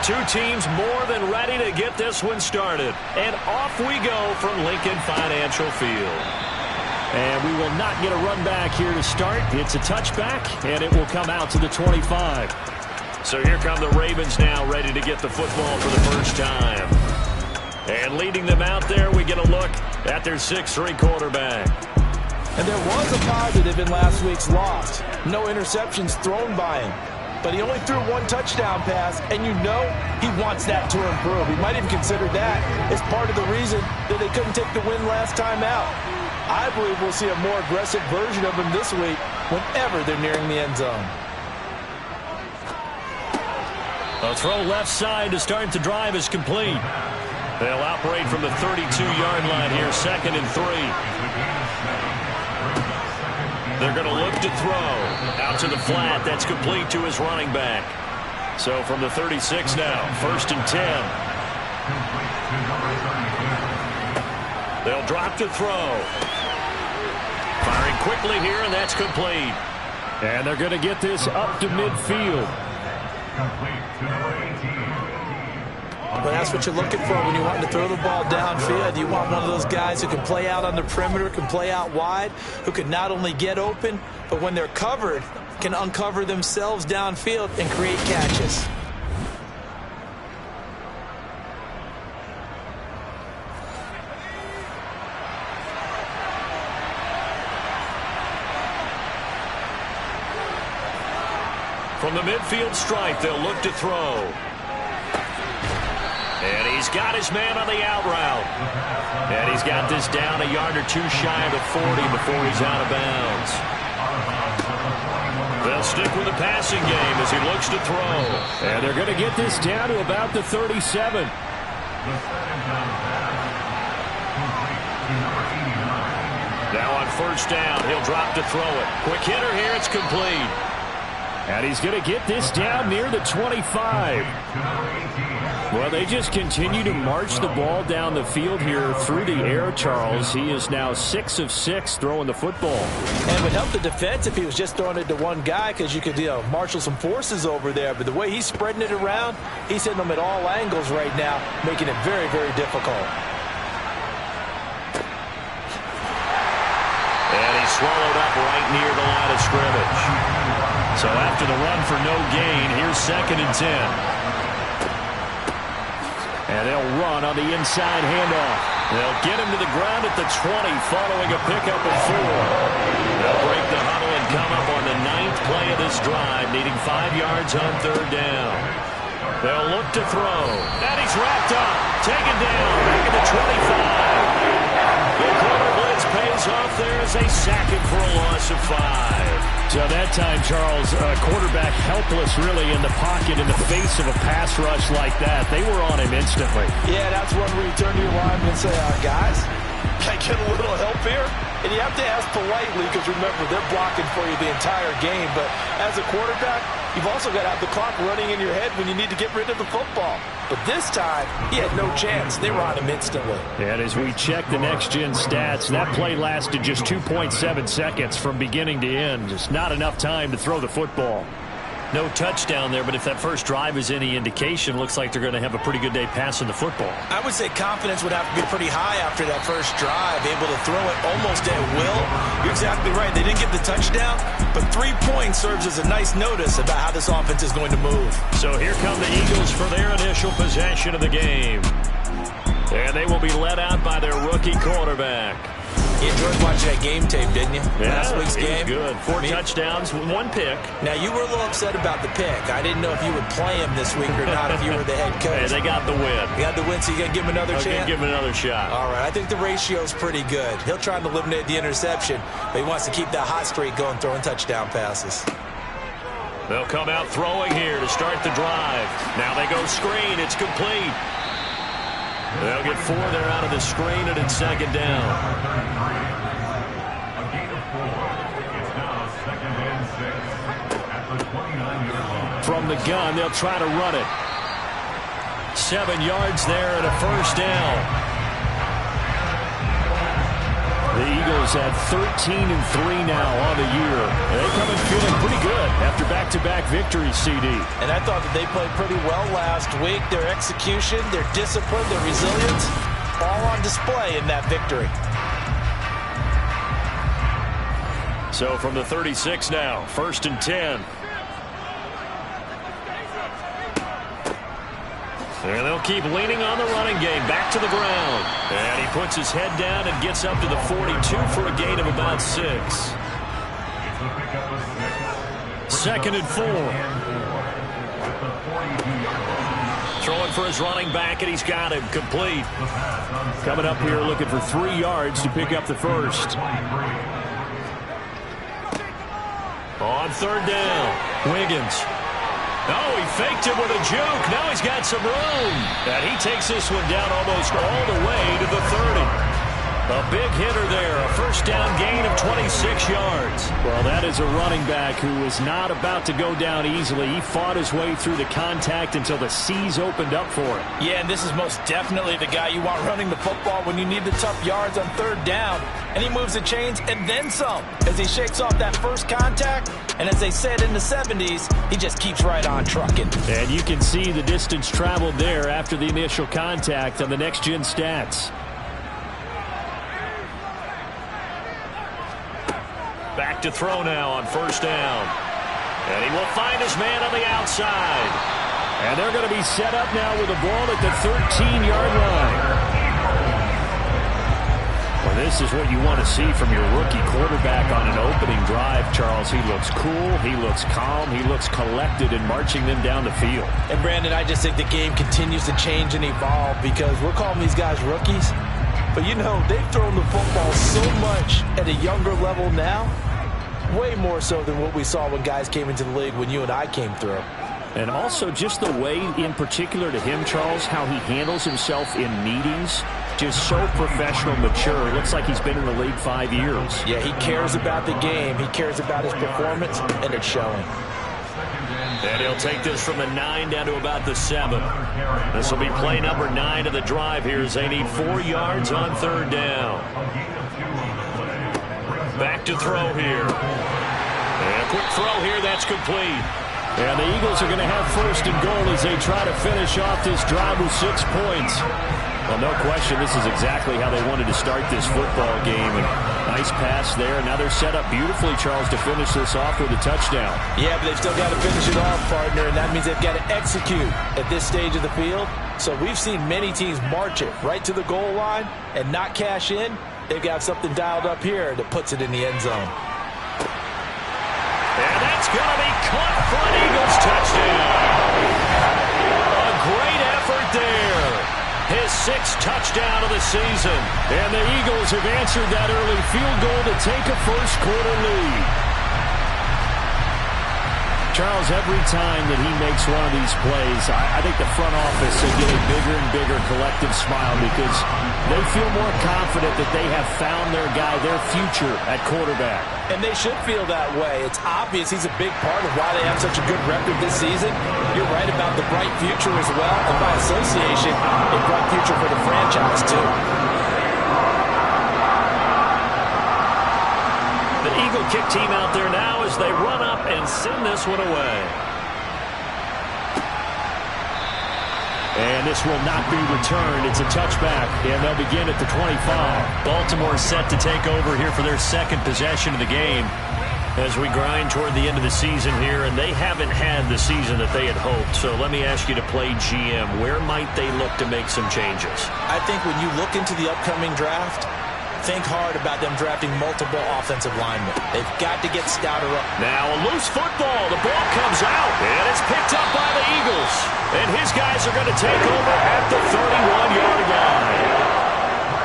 two teams more than ready to get this one started. And off we go from Lincoln Financial Field. And we will not get a run back here to start. It's a touchback, and it will come out to the 25. So here come the Ravens now, ready to get the football for the first time. And leading them out there, we get a look at their 6'3" quarterback. And there was a positive in last week's loss. No interceptions thrown by him. But he only threw one touchdown pass, and you know he wants that to improve. He might even consider that as part of the reason that they couldn't take the win last time out. I believe we'll see a more aggressive version of him this week whenever they're nearing the end zone. A throw left side to start the drive is complete. They'll operate from the 32-yard line here, 2nd and 3. They're going to look to throw. Out to the flat. That's complete to his running back. So from the 36 now, 1st and 10. They'll drop to throw. Firing quickly here, and that's complete. And they're going to get this up to midfield. Well, that's what you're looking for when you want to throw the ball downfield. You want one of those guys who can play out on the perimeter, can play out wide, who can not only get open, but when they're covered, can uncover themselves downfield and create catches. From the midfield stripe, they'll look to throw. And he's got his man on the out route. And he's got this down a yard or two shy of the 40 before he's out of bounds. They'll stick with the passing game as he looks to throw. And they're going to get this down to about the 37. Now on 1st down, he'll drop to throw it. Quick hitter here, it's complete. And he's going to get this down near the 25. Well, they just continue to march the ball down the field here through the air, Charles. He is now 6 of 6 throwing the football. And it would help the defense if he was just throwing it to one guy because you could marshal some forces over there. But the way he's spreading it around, he's hitting them at all angles right now, making it very, very difficult. And he's swallowed up right near the line of scrimmage. So after the run for no gain, here's 2nd and 10. And they'll run on the inside handoff. They'll get him to the ground at the 20 following a pickup of 4. They'll break the huddle and come up on the 9th play of this drive, needing 5 yards on 3rd down. They'll look to throw. And he's wrapped up. Taken down. Back at the 25. The corner blitz pays off there as they sack him for a loss of 5. So that time, Charles, quarterback helpless really in the pocket in the face of a pass rush like that. They were on him instantly. Yeah, that's one where you turn to your lineman and say, guys, can I get a little help here? And you have to ask politely because, remember, they're blocking for you the entire game. But as a quarterback, you've also got to have the clock running in your head when you need to get rid of the football. But this time, he had no chance. They were on him instantly. And as we check the next-gen stats, that play lasted just 2.7 seconds from beginning to end. Just not enough time to throw the football. No touchdown there, but if that first drive is any indication, looks like they're going to have a pretty good day passing the football. I would say confidence would have to be pretty high after that first drive, able to throw it almost at will. You're exactly right. They didn't get the touchdown, but 3 points serves as a nice notice about how this offense is going to move. So here come the Eagles for their initial possession of the game. And they will be led out by their rookie quarterback. You enjoyed watching that game tape, didn't you? Yeah, last week's game. Good. 4 touchdowns, 1 pick. Now, you were a little upset about the pick. I didn't know if you would play him this week or not if you were the head coach. Hey, they got the win. You got the win, so you got to give him another chance? Give him another shot. All right, I think the ratio's pretty good. He'll try to eliminate the interception, but he wants to keep that hot streak going, throwing touchdown passes. They'll come out throwing here to start the drive. Now they go screen. It's complete. They'll get 4 there out of the screen, and it's 2nd down. From the gun, they'll try to run it. 7 yards there and a 1st down. The Eagles at 13-3 now on the year. And they come in feeling pretty good after back-to-back victories, CD. And I thought that they played pretty well last week. Their execution, their discipline, their resilience, all on display in that victory. So from the 36 now, 1st and 10. And they'll keep leaning on the running game. Back to the ground. And he puts his head down and gets up to the 42 for a gain of about 6. 2nd and 4. Throwing for his running back, and he's got him complete. Coming up here looking for 3 yards to pick up the first. On 3rd down, Wiggins. Oh, he faked it with a juke. Now he's got some room. And he takes this one down almost all the way to the 30. A big hitter there. A 1st down gain of 26 yards. Well, that is a running back who is not about to go down easily. He fought his way through the contact until the seas opened up for him. Yeah, and this is most definitely the guy you want running the football when you need the tough yards on 3rd down. And he moves the chains and then some as he shakes off that first contact. And as they said in the 70s, he just keeps right on trucking. And you can see the distance traveled there after the initial contact on the next-gen stats. Back to throw now on 1st down. And he will find his man on the outside. And they're going to be set up now with the ball at the 13-yard line. Well, this is what you want to see from your rookie quarterback on an opening drive, Charles. He looks cool, he looks calm, he looks collected in marching them down the field. And, Brandon, I just think the game continues to change and evolve because we're calling these guys rookies. But, you know, they've thrown the football so much at a younger level now, way more so than what we saw when guys came into the league when you and I came through. And also just the way, in particular to him, Charles, how he handles himself in meetings. Just so professional, mature. It looks like he's been in the league 5 years. Yeah, he cares about the game. He cares about his performance, and it's showing. And he'll take this from the 9 down to about the 7. This will be play number 9 of the drive here as they need 4 yards on 3rd down. Back to throw here. And a quick throw here, that's complete. And the Eagles are going to have 1st and goal as they try to finish off this drive with 6 points. Well, no question, this is exactly how they wanted to start this football game. And nice pass there. Now they're set up beautifully, Charles, to finish this off with a touchdown. Yeah, but they've still got to finish it off, partner, and that means they've got to execute at this stage of the field. So we've seen many teams march it right to the goal line and not cash in. They've got something dialed up here that puts it in the end zone. And that's going to be caught for an Eagles touchdown. A great effort there. His 6th touchdown of the season. And the Eagles have answered that early field goal to take a first-quarter lead. Charles, every time that he makes one of these plays, I think the front office will get a bigger and bigger collective smile because they feel more confident that they have found their guy, their future at quarterback. And they should feel that way. It's obvious he's a big part of why they have such a good record this season. You're right about the bright future as well, and by association, a bright future for the franchise, too. The Eagle kick team out there now as they run up and send this one away. And this will not be returned. It's a touchback, and they'll begin at the 25. Baltimore set to take over here for their 2nd possession of the game as we grind toward the end of the season here, and they haven't had the season that they had hoped. So let me ask you to play GM. Where might they look to make some changes? I think when you look into the upcoming draft, think hard about them drafting multiple offensive linemen. They've got to get stouter up. Now a loose football. The ball comes out, and it's picked up by the Eagles. And his guys are going to take over at the 31-yard line.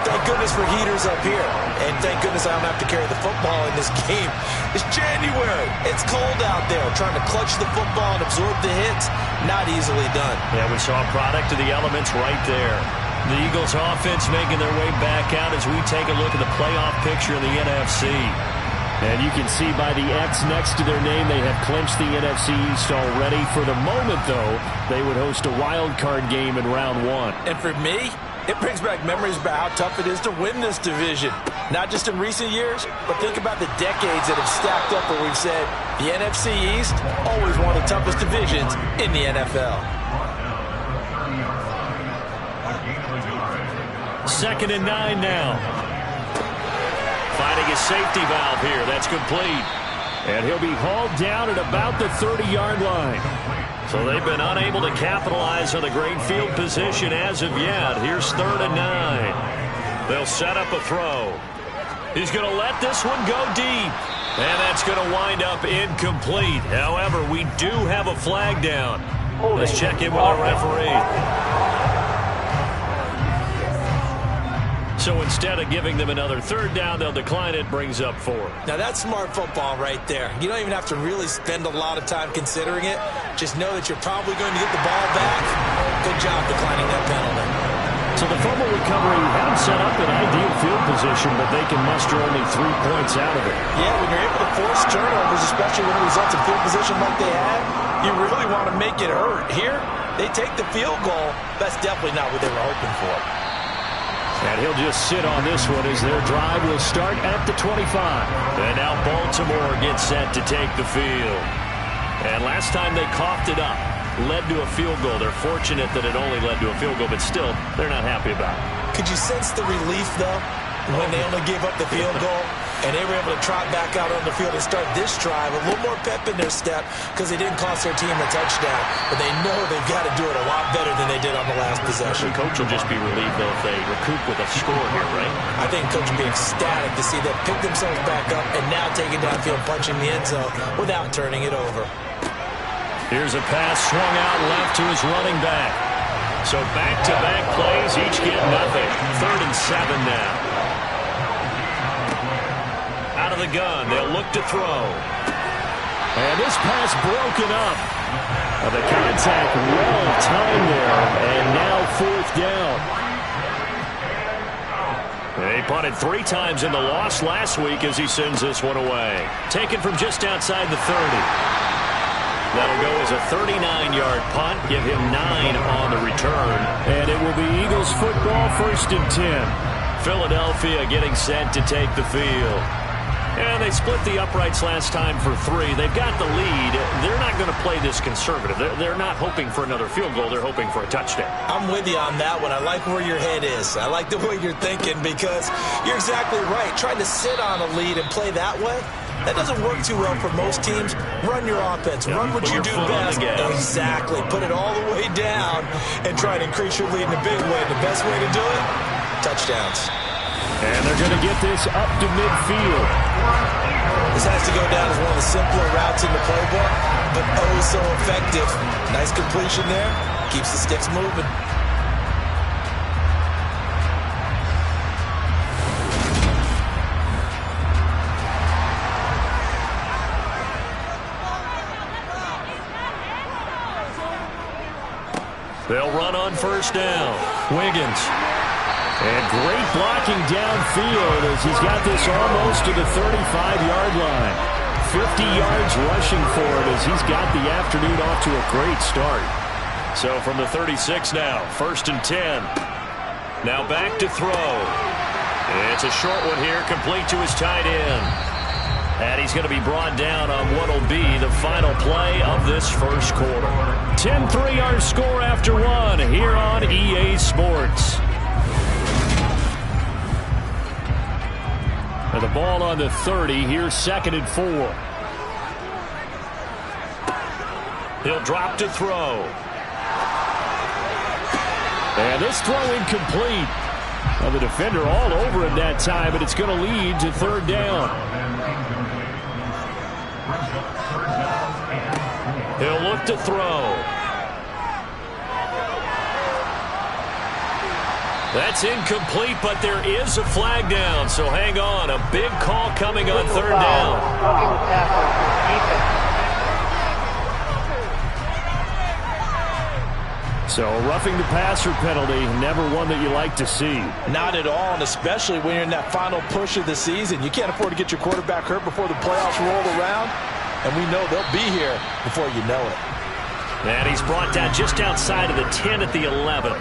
Thank goodness for heaters up here. And thank goodness I don't have to carry the football in this game. It's January. It's cold out there. Trying to clutch the football and absorb the hits, not easily done. Yeah, we saw a product of the elements right there. The Eagles offense making their way back out as we take a look at the playoff picture in the NFC. And you can see by the X next to their name, they have clinched the NFC East already. For the moment, though, they would host a wild card game in round 1. And for me, It brings back memories about how tough it is to win this division. Not just in recent years, but think about the decades that have stacked up where we've said the NFC East, always one of the toughest divisions in the NFL. 2nd and 9 now. Finding his safety valve here. That's complete. And he'll be hauled down at about the 30-yard line. So they've been unable to capitalize on the great field position as of yet. Here's 3rd and 9. They'll set up a throw. He's going to let this one go deep. And that's going to wind up incomplete. However, we do have a flag down. Let's check in with our referee. So instead of giving them another 3rd down, they'll decline it, brings up 4. Now that's smart football right there. You don't even have to really spend a lot of time considering it. Just know that you're probably going to get the ball back. Good job declining that penalty. So the fumble recovery had them set up in ideal field position, but they can muster only 3 points out of it. Yeah, when you're able to force turnovers, especially when it results in field position like they had, you really want to make it hurt. Here, they take the field goal. That's definitely not what they were hoping for. And he'll just sit on this one as their drive will start at the 25. And now Baltimore gets set to take the field. And last time they coughed it up, led to a field goal. They're fortunate that it only led to a field goal, but still, they're not happy about it. Could you sense the relief, though, when they only gave up the field goal? And they were able to trot back out on the field and start this drive. A little more pep in their step because they didn't cost their team a touchdown. But they know they've got to do it a lot better than they did on the last possession. The coach will just be relieved, though, if they recoup with a score here, right? I think coach will be ecstatic to see them pick themselves back up and now take it downfield, punching the end zone without turning it over. Here's a pass swung out left to his running back. So back-to-back plays, each get nothing. 3rd and 7 now. Out of the gun, they'll look to throw. And this pass broken up. The contact well timed there, and now 4th down. They punted 3 times in the loss last week as he sends this one away. Taken from just outside the 30. That'll go as a 39-yard punt, give him 9 on the return. And it will be Eagles football, 1st and 10. Philadelphia getting set to take the field. And they split the uprights last time for 3. They've got the lead. They're not going to play this conservative. They're not hoping for another field goal. They're hoping for a touchdown. I'm with you on that one. I like where your head is. I like the way you're thinking because you're exactly right. Trying to sit on a lead and play that way, that doesn't work too well for most teams. Run your offense. Run what you do best. Exactly. Put it all the way down and try to increase your lead in a big way. The best way to do it, touchdowns. And they're going to get this up to midfield. This has to go down as one of the simpler routes in the playbook, but oh so effective. Nice completion there. Keeps the sticks moving. They'll run on 1st down. Wiggins. And great blocking downfield as he's got this almost to the 35-yard line. 50 yards rushing for it as he's got the afternoon off to a great start. So from the 36 now, 1st and 10. Now back to throw. It's a short one here, complete to his tight end. And he's going to be brought down on what will be the final play of this 1st quarter. 10-3 our score after 1 here on EA Sports. And the ball on the 30. Here's 2nd and 4. He'll drop to throw. And this throw incomplete. Well, the defender all over him that time, but it's going to lead to 3rd down. He'll look to throw. That's incomplete, but there is a flag down, so hang on. A big call coming on 3rd down. So a roughing the passer penalty, never one that you like to see. Not at all, and especially when you're in that final push of the season. You can't afford to get your quarterback hurt before the playoffs roll around, and we know they'll be here before you know it. And he's brought down just outside of the 10 at the 11.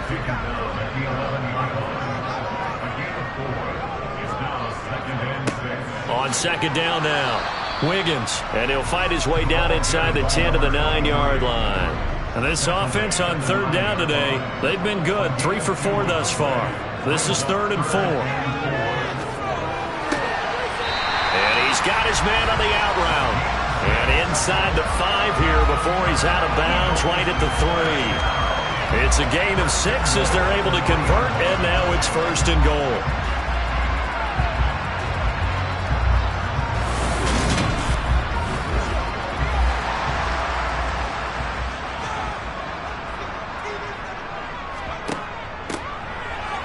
On second down now. Wiggins. And he'll fight his way down inside the 10 to the 9-yard line. And this offense on third down today, they've been good. 3 for 4 thus far. This is 3rd and 4. And he's got his man on the out route. And inside the 5 here before he's out of bounds right at the 3. It's a gain of 6 as they're able to convert, and now it's 1st and goal.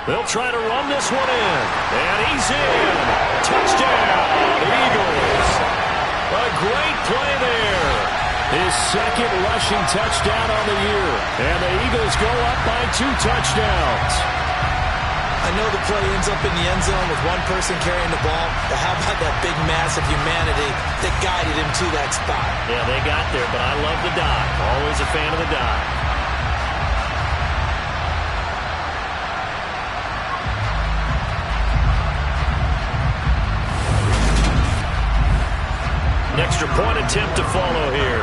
They'll try to run this one in. And he's in. Touchdown, Eagles. A great play there. His 2nd rushing touchdown on the year. And the Eagles go up by 2 touchdowns. I know the play ends up in the end zone with one person carrying the ball, but how about that big mass of humanity that guided him to that spot? Yeah, they got there, but I love the dive. Always a fan of the dive. An extra point attempt to follow here.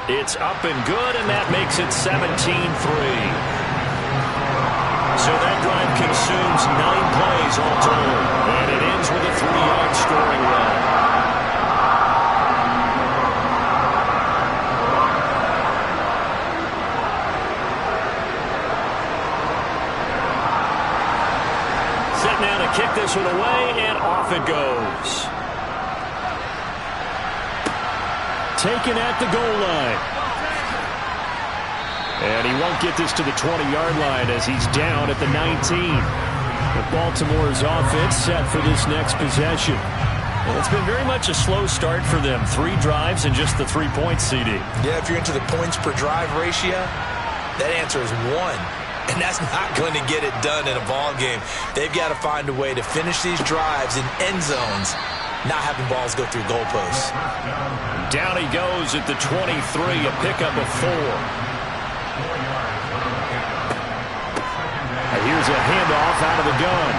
It's up and good, and that makes it 17-3. So that drive consumes 9 plays all told, and it ends with a 3-yard scoring run. Now to kick this one away, and off it goes. Taken at the goal line. And he won't get this to the 20-yard line as he's down at the 19. But Baltimore's offense set for this next possession. Well, it's been very much a slow start for them. 3 drives and just the 3 points, CD. Yeah, if you're into the points per drive ratio, that answer is 1. And that's not going to get it done in a ball game. They've got to find a way to finish these drives in end zones, not having balls go through goalposts. Down he goes at the 23, a pickup of 4. And here's a handoff out of the gun.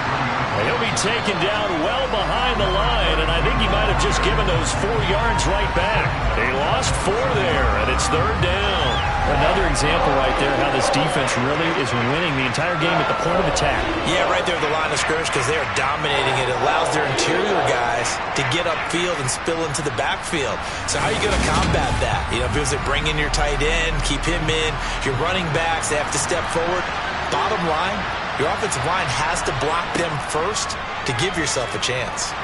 And he'll be taken down well behind the line, and I think he might have just given those 4 yards right back. He lost 4 there, and it's 3rd down. Another example right there how this defense really is winning the entire game at the point of attack. Yeah, right there at the line of scrimmage because they are dominating it. It allows their interior guys to get upfield and spill into the backfield. So how are you going to combat that? You know, because they bring in your tight end, keep him in. Your running backs, they have to step forward. Bottom line, your offensive line has to block them first to give yourself a chance.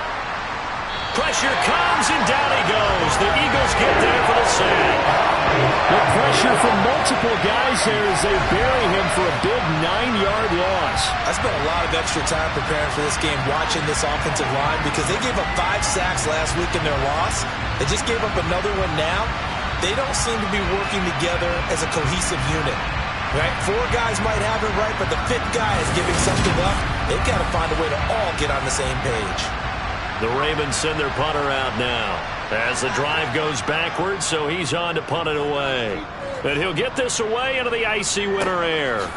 Pressure comes, and down he goes. The Eagles get there for the sack. The pressure from multiple guys there as they bury him for a big 9-yard loss. I spent a lot of extra time preparing for this game watching this offensive line because they gave up 5 sacks last week in their loss. They just gave up another one now. They don't seem to be working together as a cohesive unit. Right? 4 guys might have it right, but the 5th guy is giving something up. They've got to find a way to all get on the same page. The Ravens send their punter out now as the drive goes backwards, so he's on to punt it away. And he'll get this away into the icy winter air.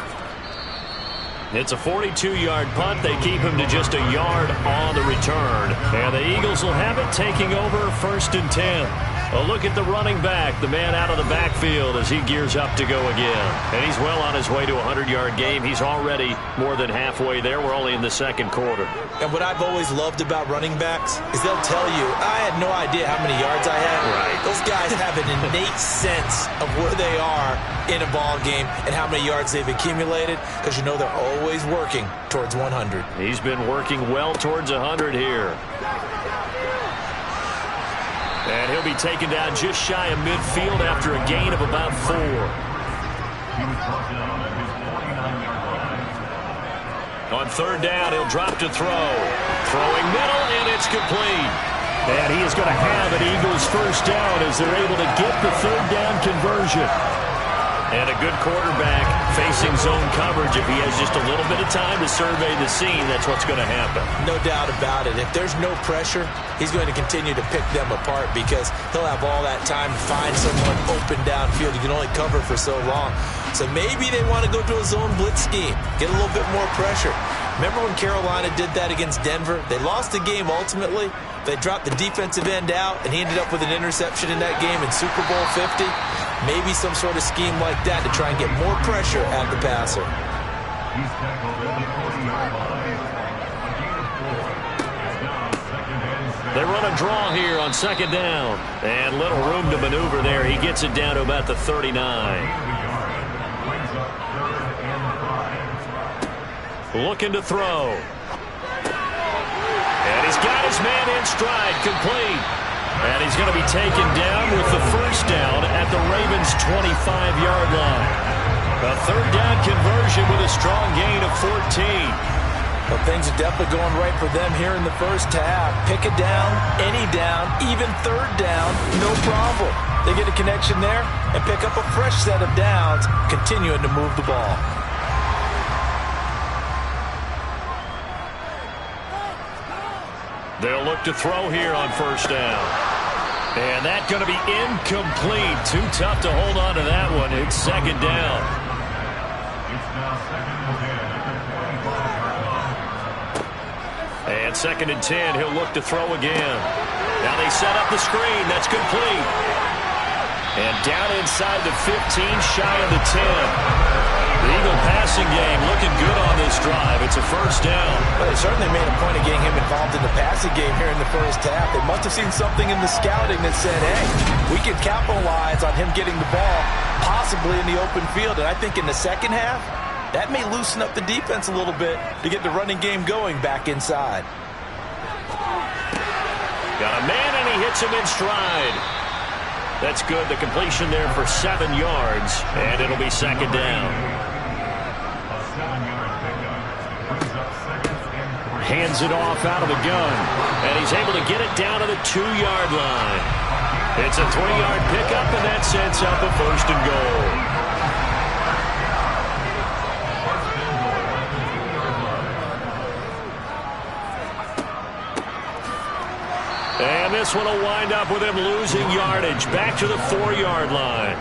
It's a 42-yard punt. They keep him to just a yard on the return. And the Eagles will have it, taking over 1st and 10. A look at the running back, the man out of the backfield as he gears up to go again. And he's well on his way to a 100-yard game. He's already more than halfway there. We're only in the 2nd quarter. And what I've always loved about running backs is they'll tell you, I had no idea how many yards I had. Right. Those guys have an innate sense of where they are in a ball game and how many yards they've accumulated because you know they're always working towards 100. He's been working well towards 100 here. And he'll be taken down just shy of midfield after a gain of about 4. On 3rd down, he'll drop to throw. Throwing middle, and it's complete. And he is going to have an Eagles 1st down as they're able to get the 3rd down conversion. And a good quarterback facing zone coverage. If he has just a little bit of time to survey the scene, that's what's going to happen. No doubt about it. If there's no pressure, he's going to continue to pick them apart because he'll have all that time to find someone open downfield. You can only cover for so long. So maybe they want to go to a zone blitz scheme, get a little bit more pressure. Remember when Carolina did that against Denver? They lost the game ultimately. They dropped the defensive end out, and he ended up with an interception in that game in Super Bowl 50. Maybe some sort of scheme like that to try and get more pressure at the passer. They run a draw here on second down. And little room to maneuver there. He gets it down to about the 39. Looking to throw. And he's got his man in stride, complete. And he's going to be taken down with the first down at the Ravens' 25-yard line. A third down conversion with a strong gain of 14. Well, things are definitely going right for them here in the first half. Pick a down, any down, even third down, no problem. They get a connection there and pick up a fresh set of downs, continuing to move the ball. They'll look to throw here on first down. And that's going to be incomplete. Too tough to hold on to that one. It's second down. And second and 10. He'll look to throw again. Now they set up the screen. That's complete. And down inside the 15, shy of the 10. The Eagle passing game looking good on this drive. It's a first down. Well, they certainly made a point of getting him involved in the passing game here in the first half. They must have seen something in the scouting that said, hey, we can capitalize on him getting the ball, possibly in the open field. And I think in the second half, that may loosen up the defense a little bit to get the running game going back inside. Got a man, and he hits him in stride. That's good. The completion there for 7 yards, and it'll be second down. Hands it off out of the gun, and he's able to get it down to the 2-yard line. It's a 3-yard pickup, and that sets up a first and goal. And this one will wind up with him losing yardage back to the 4-yard line.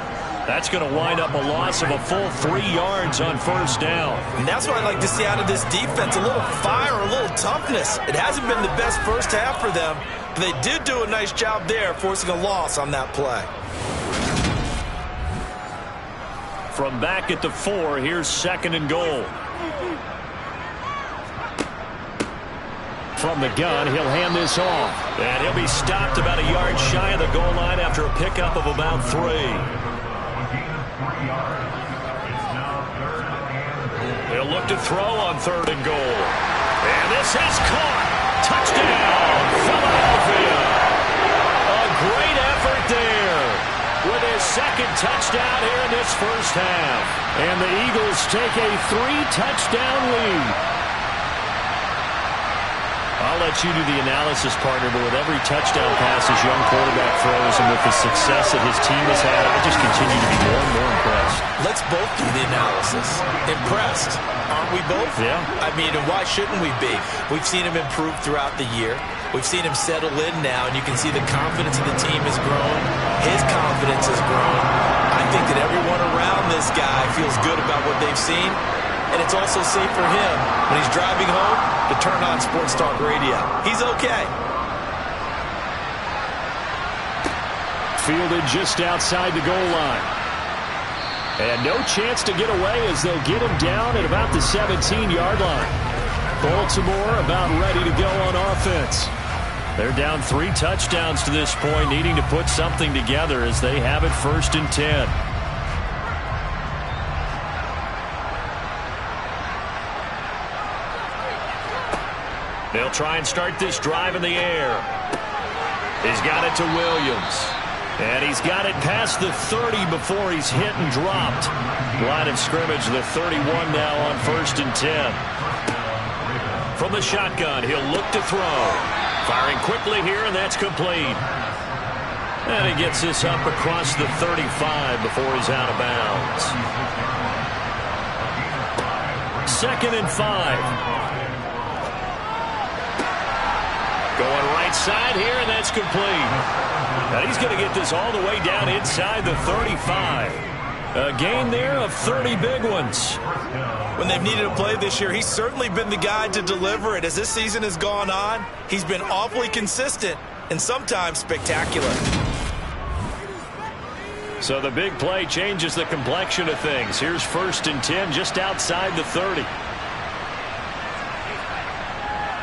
That's going to wind up a loss of a full 3 yards on first down. And that's what I'd like to see out of this defense, a little fire, a little toughness. It hasn't been the best first half for them, but they did do a nice job there, forcing a loss on that play. From back at the 4, here's second and goal. From the gun, he'll hand this off. And he'll be stopped about a yard shy of the goal line after a pickup of about 3. He'll look to throw on third and goal. And this is caught. Touchdown, Philadelphia. A great effort there with his second touchdown here in this first half. And the Eagles take a 3-touchdown lead. I'll let you do the analysis, partner, but with every touchdown pass his young quarterback throws and with the success that his team has had, I just continue to be more and more impressed. Let's both do the analysis. Impressed, aren't we both? Yeah. I mean, and why shouldn't we be? We've seen him improve throughout the year. We've seen him settle in now, and you can see the confidence of the team has grown. His confidence has grown. I think that everyone around this guy feels good about what they've seen. And it's also safe for him when he's driving home to turn on Sports Talk Radio. He's okay. Fielded just outside the goal line. And no chance to get away as they'll get him down at about the 17-yard line. Baltimore about ready to go on offense. They're down 3 touchdowns to this point, needing to put something together as they have it first and 10. They'll try and start this drive in the air. He's got it to Williams. And he's got it past the 30 before he's hit and dropped. Line of scrimmage, the 31 now on first and 10. From the shotgun, he'll look to throw. Firing quickly here, and that's complete. And he gets this up across the 35 before he's out of bounds. Second and 5. Going right side here, and that's complete. And he's going to get this all the way down inside the 35. A gain there of 30 big ones. When they've needed a play this year, he's certainly been the guy to deliver it. As this season has gone on, he's been awfully consistent and sometimes spectacular. So the big play changes the complexion of things. Here's 1st and 10 just outside the 30.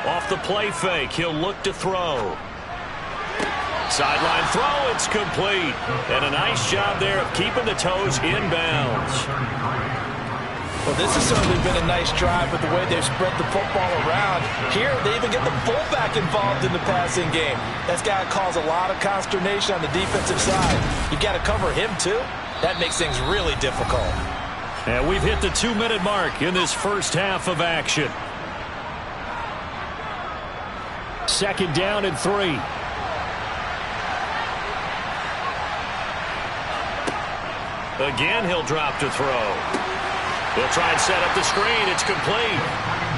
Off the play fake, he'll look to throw. Sideline throw, it's complete. And a nice job there of keeping the toes inbounds. Well, this has certainly been a nice drive with the way they've spread the football around. Here, they even get the fullback involved in the passing game. That's got to cause a lot of consternation on the defensive side. You got to cover him, too. That makes things really difficult. And we've hit the 2-minute mark in this first half of action. 2nd down and 3. Again, he'll drop to throw. He'll try and set up the screen. It's complete.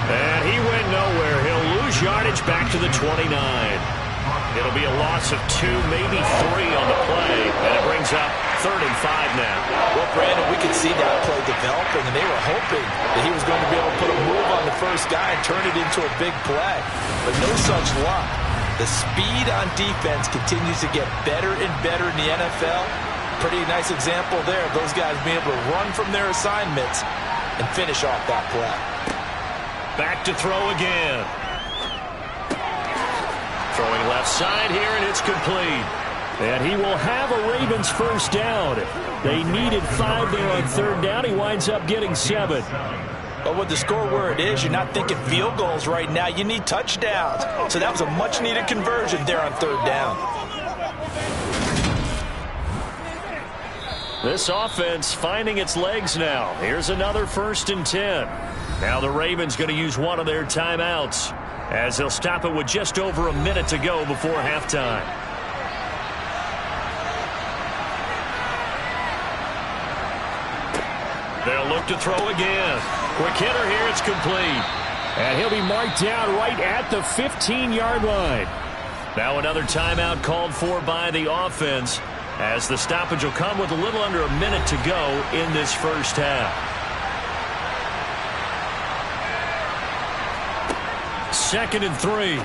And he went nowhere. He'll lose yardage back to the 29. It'll be a loss of 2, maybe 3 on the play. And it brings up 35 now. Well, Brandon, we could see that play developing, and they were hoping that he was going to be able to put a move on the first guy and turn it into a big play. But no such luck. The speed on defense continues to get better and better in the NFL. Pretty nice example there of those guys being able to run from their assignments and finish off that play. Back to throw again. Throwing left side here, and it's complete. And he will have a Ravens first down. They needed 5 there on 3rd down. He winds up getting 7. But with the score where it is, you're not thinking field goals right now. You need touchdowns. So that was a much-needed conversion there on 3rd down. This offense finding its legs now. Here's another 1st and 10. Now the Ravens going to use one of their timeouts as they'll stop it with just over a minute to go before halftime. They'll look to throw again. Quick hitter here, it's complete. And he'll be marked down right at the 15-yard line. Now another timeout called for by the offense, as the stoppage will come with a little under a minute to go in this first half. 2nd and 3.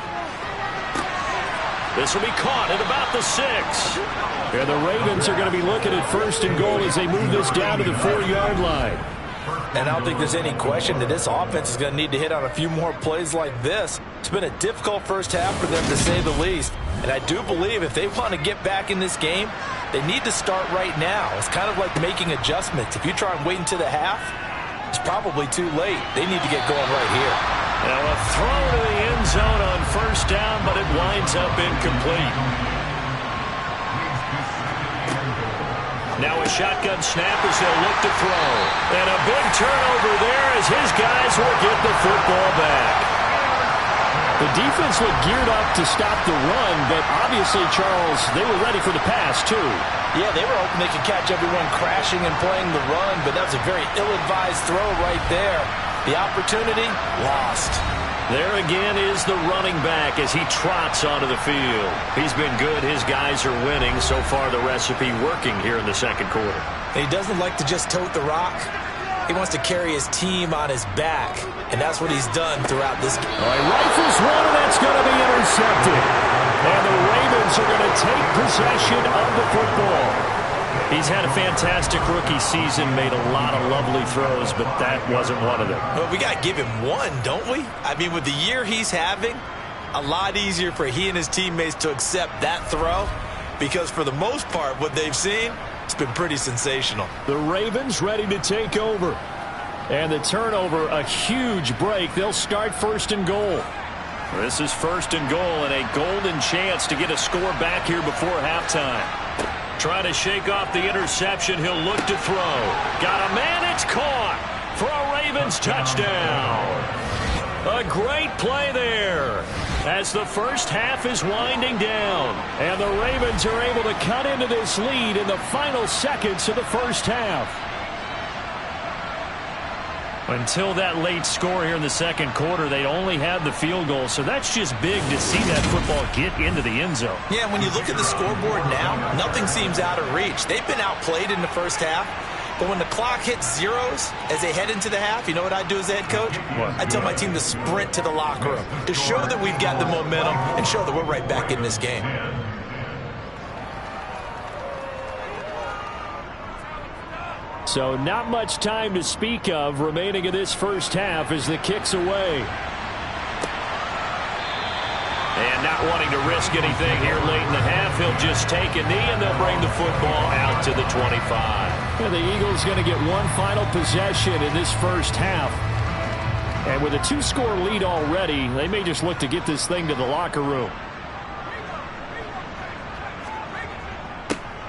This will be caught at about the 6. And the Ravens are going to be looking at 1st and goal as they move this down to the 4-yard line. And I don't think there's any question that this offense is going to need to hit on a few more plays like this. It's been a difficult first half for them, to say the least. And I do believe if they want to get back in this game, they need to start right now. It's kind of like making adjustments. If you try and wait until the half, it's probably too late. They need to get going right here. Now a throw to the end zone on 1st down, but it winds up incomplete. Now a shotgun snap as they'll look to throw. And a big turnover there as his guys will get the football back. The defense looked geared up to stop the run, but obviously, Charles, they were ready for the pass, too. Yeah, they were hoping they could catch everyone crashing and playing the run, but that was a very ill-advised throw right there. The opportunity, lost. There again is the running back as he trots onto the field. He's been good. His guys are winning. So far, the recipe working here in the second quarter. He doesn't like to just tote the rock. He wants to carry his team on his back, and that's what he's done throughout this game. All right, rifles one, and that's going to be intercepted. And the Ravens are going to take possession of the football. He's had a fantastic rookie season, made a lot of lovely throws, but that wasn't one of them. Well, we got to give him one, don't we? I mean, with the year he's having, a lot easier for he and his teammates to accept that throw, because for the most part, what they've seen, it's been pretty sensational. The Ravens ready to take over. And the turnover, a huge break. They'll start 1st and goal. This is 1st and goal and a golden chance to get a score back here before halftime. Trying to shake off the interception. He'll look to throw. Got a man. It's caught for a Ravens touchdown. A great play there as the first half is winding down. And the Ravens are able to cut into this lead in the final seconds of the first half. Until that late score here in the second quarter, they only had the field goal. So that's just big to see that football get into the end zone. Yeah, when you look at the scoreboard now, nothing seems out of reach. They've been outplayed in the first half. But when the clock hits zeros as they head into the half, you know what I do as the head coach? What? I tell my team to sprint to the locker room to show that we've got the momentum and show that we're right back in this game. So not much time to speak of remaining in this first half as the kick's away. And not wanting to risk anything here late in the half, he'll just take a knee and they'll bring the football out to the 25. Yeah, the Eagles going to get one final possession in this first half. And with a 2-score lead already, they may just look to get this thing to the locker room.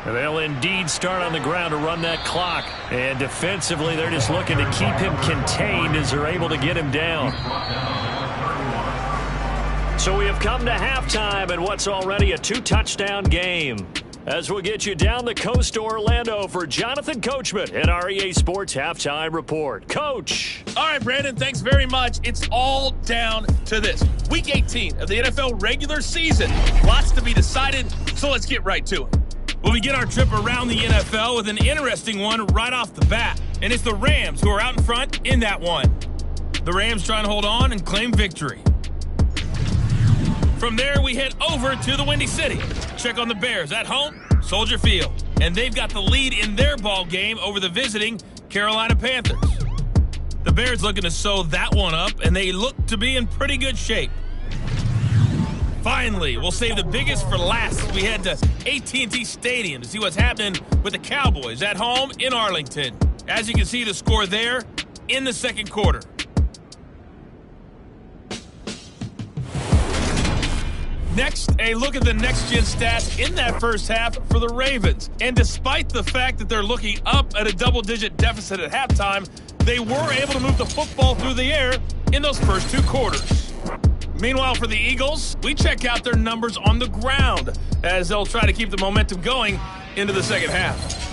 They'll indeed start on the ground to run that clock. And defensively, they're just looking to keep him contained as they're able to get him down. So we have come to halftime in what's already a 2-touchdown game. As we'll get you down the coast to Orlando for Jonathan Coachman at our EA Sports Halftime Report. Coach! All right, Brandon, thanks very much. It's all down to this. Week 18 of the NFL regular season. Lots to be decided, so let's get right to it. We'll begin our trip around the NFL with an interesting one right off the bat. And it's the Rams who are out in front in that one. The Rams trying to hold on and claim victory. From there, we head over to the Windy City. Check on the Bears at home, Soldier Field. And they've got the lead in their ball game over the visiting Carolina Panthers. The Bears looking to sew that one up, and they look to be in pretty good shape. Finally, we'll save the biggest for last as we head to AT&T Stadium to see what's happening with the Cowboys at home in Arlington. As you can see, the score there in the second quarter. Next, a look at the next-gen stats in that first half for the Ravens. And despite the fact that they're looking up at a double-digit deficit at halftime, they were able to move the football through the air in those first 2 quarters. Meanwhile, for the Eagles, we check out their numbers on the ground as they'll try to keep the momentum going into the second half.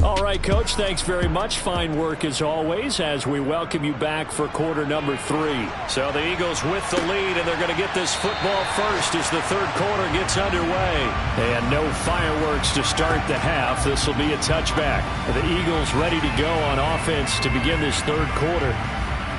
All right, Coach, thanks very much. Fine work as always as we welcome you back for quarter number 3. So the Eagles with the lead, and they're going to get this football first as the third quarter gets underway. And no fireworks to start the half. This will be a touchback. The Eagles ready to go on offense to begin this third quarter.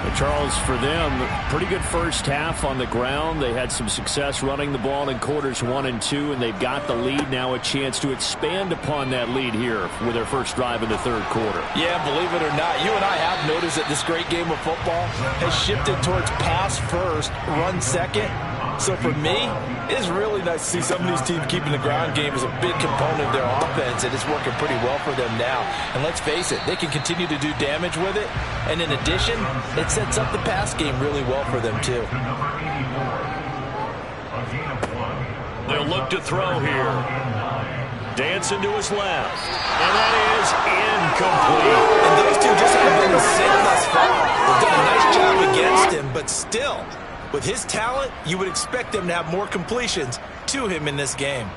And Charles, for them, pretty good first half on the ground. They had some success running the ball in quarters 1 and 2, and they've got the lead. Now a chance to expand upon that lead here with their first drive in the third quarter. Yeah, believe it or not, you and I have noticed that this great game of football has shifted towards pass first, run second. So for me, it is really nice to see some of these teams keeping the ground game as a big component of their offense, and it's working pretty well for them now. And let's face it, they can continue to do damage with it. And in addition, it sets up the pass game really well for them too. They'll look to throw here. Dancing to his left. And that is incomplete. And those two just haven't been the same thus far. They've done a nice job against him, but still, with his talent, you would expect them to have more completions to him in this game.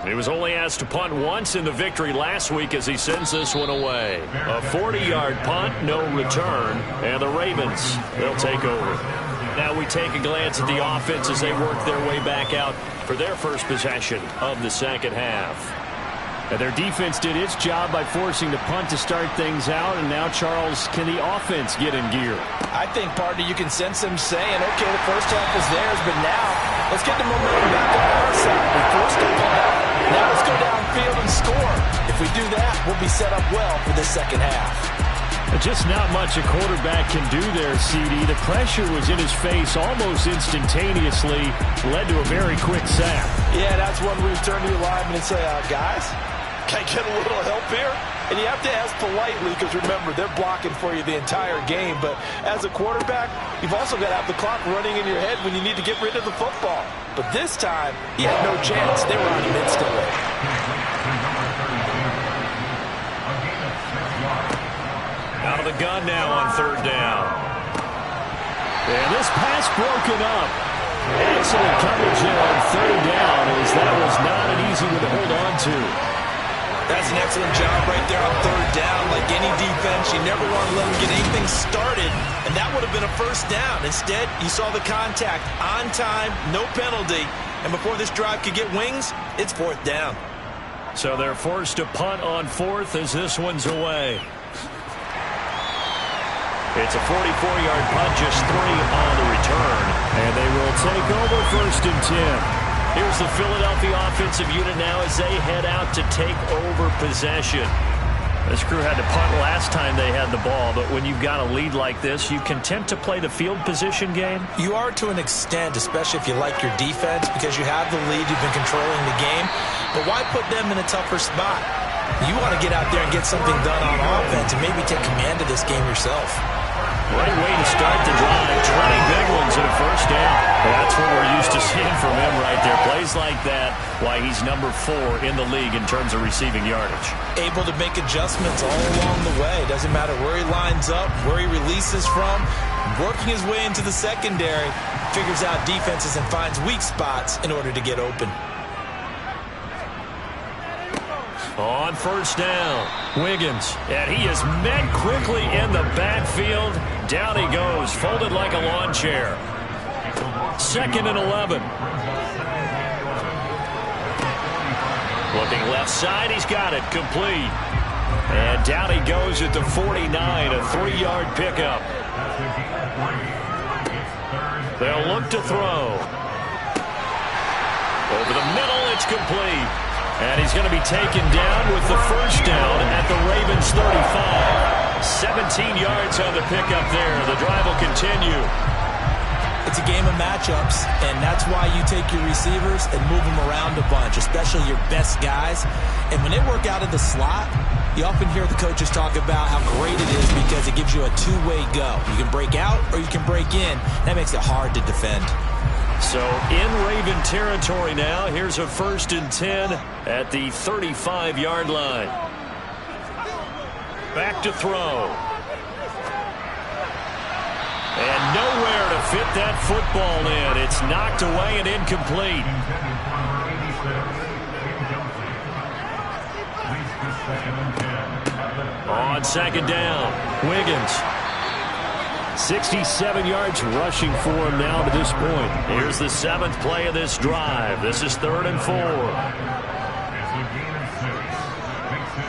He was only asked to punt once in the victory last week as he sends this one away. A 40-yard punt, no return, and the Ravens, they'll take over. Now we take a glance at the offense as they work their way back out for their first possession of the second half. And their defense did its job by forcing the punt to start things out, and now, Charles, can the offense get in gear? I think, partner, you can sense them saying, okay, the first half was theirs, but now let's get the momentum back on our side. We forced a punt. Now let's go downfield and score. If we do that, we'll be set up well for the second half. Just not much a quarterback can do there, CD. The pressure was in his face almost instantaneously, led to a very quick sack. Yeah, that's when we turn to your lineman and say, guys, can I get a little help here? And you have to ask politely because, remember, they're blocking for you the entire game. But as a quarterback, you've also got to have the clock running in your head when you need to get rid of the football. But this time, he had no chance. They were on him instantly. Out of the gun now on third down. And this pass broken up. Excellent coverage there on third down as that was not an easy one to hold on to. That's an excellent job right there on third down. Like any defense, you never want to let them get anything started, and that would have been a first down. Instead, you saw the contact on time, no penalty, and before this drive could get wings, it's fourth down. So they're forced to punt on 4th as this one's away. It's a 44-yard punt, just 3 on the return. And they will take over 1st and 10. Here's the Philadelphia offensive unit now as they head out to take over possession. This crew had to punt last time they had the ball, but when you've got a lead like this, you content to play the field position game? You are to an extent, especially if you like your defense, because you have the lead, you've been controlling the game. But why put them in a tougher spot? You want to get out there and get something done on offense and maybe take command of this game yourself. Great way to start the drive. 20 big ones and a first down. That's what we're used to seeing from him right there. Plays like that, why he's number 4 in the league in terms of receiving yardage. Able to make adjustments all along the way. Doesn't matter where he lines up, where he releases from. Working his way into the secondary, figures out defenses and finds weak spots in order to get open. On first down, Wiggins, and he is met quickly in the backfield. Down he goes, folded like a lawn chair. 2nd and 11. Looking left side, he's got it, complete. And down he goes at the 49, a 3-yard pickup. They'll look to throw. Over the middle, it's complete. And he's going to be taken down with the first down at the Ravens 35. 17 yards on the pickup there. The drive will continue. It's a game of matchups, and that's why you take your receivers and move them around a bunch, especially your best guys. And when they work out of the slot, you often hear the coaches talk about how great it is because it gives you a two-way go. You can break out or you can break in. That makes it hard to defend. So in Raven territory now, here's a 1st and 10 at the 35-yard line. Back to throw. And nowhere to fit that football in. It's knocked away and incomplete. On 2nd down, Wiggins. 67 yards rushing for him now to this point. Here's the 7th play of this drive. This is 3rd and 4.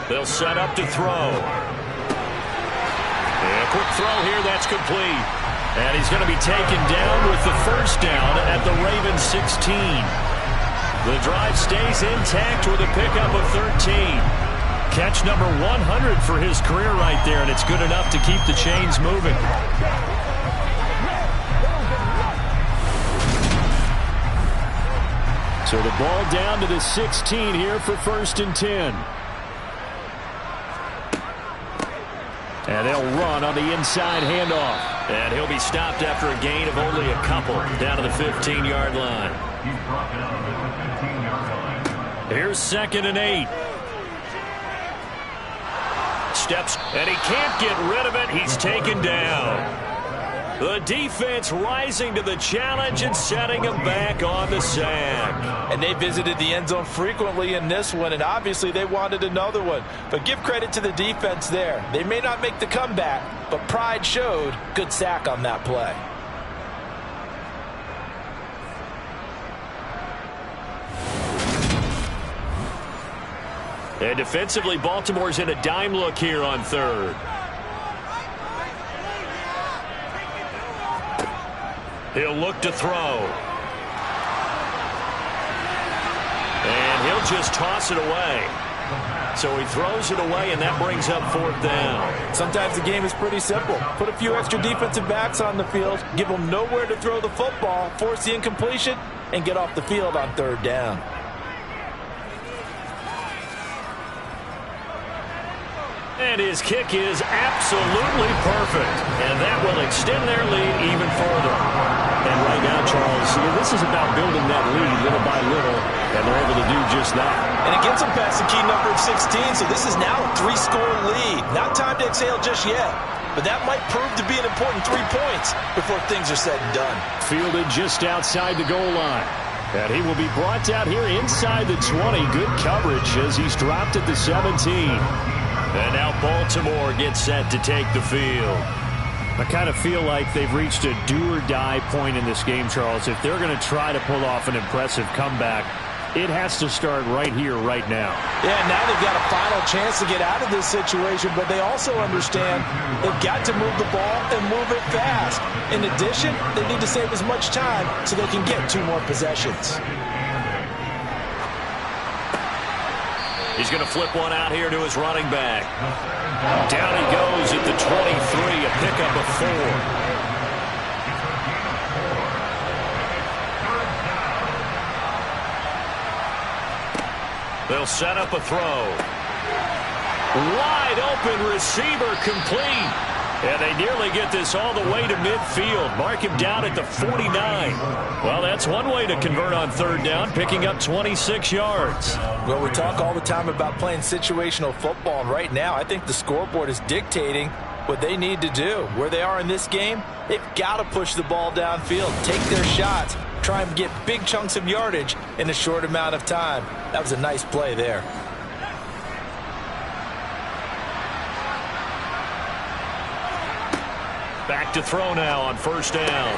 They'll set up to throw. And a quick throw here, that's complete. And he's going to be taken down with the first down at the Ravens 16. The drive stays intact with a pickup of 13. Catch number 100 for his career right there, and it's good enough to keep the chains moving. So the ball down to the 16 here for 1st and 10. And they'll run on the inside handoff. And he'll be stopped after a gain of only a couple down to the 15-yard line. Here's 2nd and 8. Steps, and he can't get rid of it. He's taken down. The defense rising to the challenge and setting him back on the sack. And they visited the end zone frequently in this one, and obviously they wanted another one. But give credit to the defense there. They may not make the comeback, but pride showed. Good sack on that play. And defensively, Baltimore's in a dime look here on 3rd. He'll look to throw. And he'll just toss it away. So he throws it away, and that brings up 4th down. Sometimes the game is pretty simple. Put a few extra defensive backs on the field, give them nowhere to throw the football, force the incompletion, and get off the field on 3rd down. And his kick is absolutely perfect. And that will extend their lead even further. And right now, Charles, this is about building that lead little by little, and they're able to do just that. And it gets them past the key number of 16, so this is now a 3-score lead. Not time to exhale just yet, but that might prove to be an important 3 points before things are said and done. Fielded just outside the goal line. And he will be brought down here inside the 20. Good coverage as he's dropped at the 17. And now Baltimore gets set to take the field. I kind of feel like they've reached a do-or-die point in this game, Charles. If they're going to try to pull off an impressive comeback, It has to start right here, right now. Yeah, now they've got a final chance to get out of this situation, but they also understand they've got to move the ball and move it fast. In addition, they need to save as much time so they can get 2 more possessions. He's going to flip one out here to his running back. Down he goes at the 23, a pickup of 4. They'll set up a throw. Wide open receiver complete. And they nearly get this all the way to midfield. Mark him down at the 49. Well, that's one way to convert on 3rd down, picking up 26 yards. Well, we talk all the time about playing situational football, and right now I think the scoreboard is dictating what they need to do. Where they are in this game, they've got to push the ball downfield, take their shots, try and get big chunks of yardage in a short amount of time. That was a nice play there. Back to throw now on 1st down.